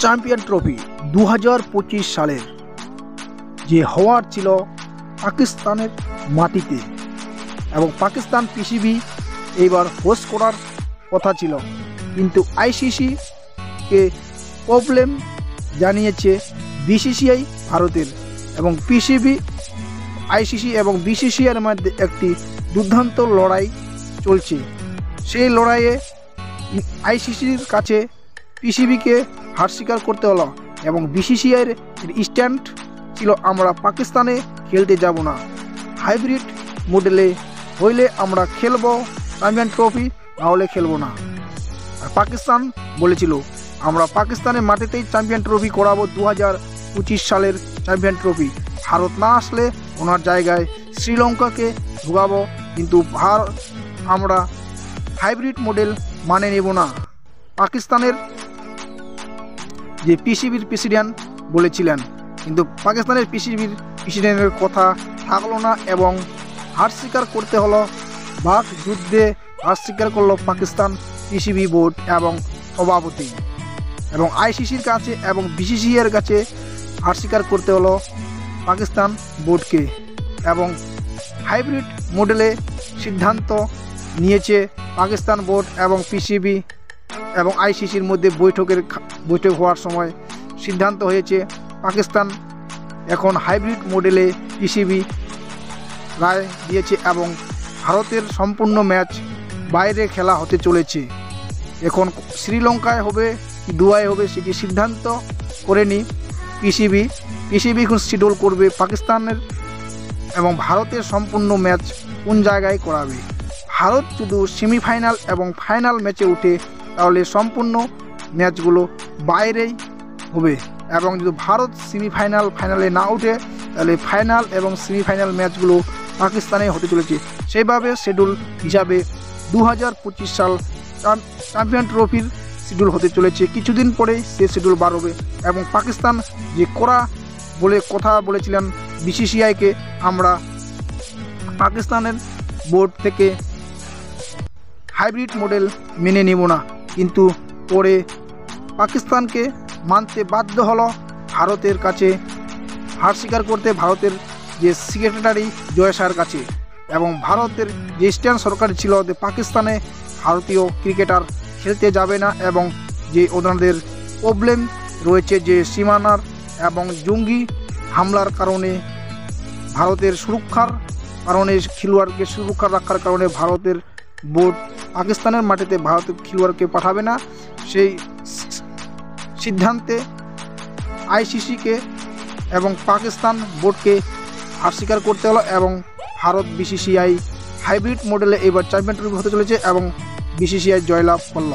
Champion trophy 2025 সালের যে হওয়ার ছিল পাকিস্তানের মাটিতে, এবং পাকিস্তান পিসিবি এইবার হোস্ট করার কথা ছিল, কিন্তু আইসিসিকে প্রবলেম জানিয়েছে বিসিসিআই ভারতের, এবং পিসিবি, আইসিসি এবং বিসিসিআইয়ের মধ্যে একটি দুর্দান্ত লড়াই চলছে। সেই লড়াইয়ে আইসিসির কাছে পিসিবিকে হার স্বীকার করতে হলো, এবং বিসিসিআইয়ের স্ট্যান্ড ছিল আমরা পাকিস্তানে খেলতে যাব না, হাইব্রিড মডেলে হইলে আমরা খেলবো চ্যাম্পিয়ন ট্রফি, নাহলে খেলবো না। আর পাকিস্তান বলেছিল আমরা পাকিস্তানের মাটিতেই চ্যাম্পিয়ন ট্রফি করাবো, 2025 সালের চ্যাম্পিয়ন ট্রফি। ভারত না আসলে ওনার জায়গায় শ্রীলঙ্কাকে ঢুকাবো, কিন্তু আমরা হাইব্রিড মডেল মানে নেব না। পাকিস্তানের যে পিসিবির প্রেসিডেন্ট বলেছিলেন, কিন্তু পাকিস্তানের পিসিবির প্রেসিডেন্টের কথা থাকলো না, এবং হার স্বীকার করতে হলো। বাক যুদ্ধে হার স্বীকার করলো পাকিস্তান পিসিবি বোর্ড এবং সভাপতি, এবং আইসিসির কাছে এবং বিসিসিআইয়ের কাছে হার স্বীকার করতে হলো পাকিস্তান বোর্ডকে, এবং হাইব্রিড মডেলে সিদ্ধান্ত নিয়েছে পাকিস্তান বোর্ড এবং পিসিবি এবং আইসিসির মধ্যে বৈঠক হওয়ার সময় সিদ্ধান্ত হয়েছে পাকিস্তান এখন হাইব্রিড মডেলে পিসিবি রায় দিয়েছে, এবং ভারতের সম্পূর্ণ ম্যাচ বাইরে খেলা হতে চলেছে। এখন শ্রীলঙ্কায় হবে কি দুবাই হবে সেটি সিদ্ধান্ত করেনি পিসিবি এখন শিডিউল করবে পাকিস্তানের এবং ভারতের সম্পূর্ণ ম্যাচ কোন জায়গায় করাবে। ভারত শুধু সেমিফাইনাল এবং ফাইনাল ম্যাচে উঠে তাহলে সম্পূর্ণ ম্যাচগুলো বাইরেই হবে, এবং যদি ভারত ফাইনালে না উঠে তাহলে ফাইনাল এবং সেমিফাইনাল ম্যাচগুলো পাকিস্তানে হতে চলেছে। সেইভাবে শিডিউল হিসাবে 2025 সাল চ্যাম্পিয়ন ট্রফির শিডিউল হতে চলেছে। কিছুদিন পরেই সে শিডিউল বার হবে, এবং পাকিস্তান যে কথা বলেছিলেন বিসিসিআইকে, আমরা পাকিস্তানের বোর্ড থেকে হাইব্রিড মডেল মেনে নেব না, কিন্তু পরে পাকিস্তানকে মানতে বাধ্য হলো ভারতের কাছে হার স্বীকার করতে, ভারতের যে সেক্রেটারি জয়শাহর কাছে, এবং ভারতের যে স্ট্যান্ড সরকার ছিল যে পাকিস্তানে ভারতীয় ক্রিকেটার খেলতে যাবে না, এবং যে ওনাদের প্রবলেম রয়েছে যে সীমানার এবং জঙ্গি হামলার কারণে ভারতের সুরক্ষার কারণে খেলোয়াড়কে সুরক্ষা রাখার কারণে ভারতের বোর্ড পাকিস্তানের মাটিতে ভারতের খেলোয়াড়কে পাঠাবে না। সেই সিদ্ধান্তে আইসিসিকে এবং পাকিস্তান বোর্ডকে হার স্বীকার করতে হলো, এবং ভারত বিসিসিআই হাইব্রিড মডেলে এবার চ্যাম্পিয়ন ট্রফি হতে চলেছে, এবং বিসিসিআই জয়লাভ করল।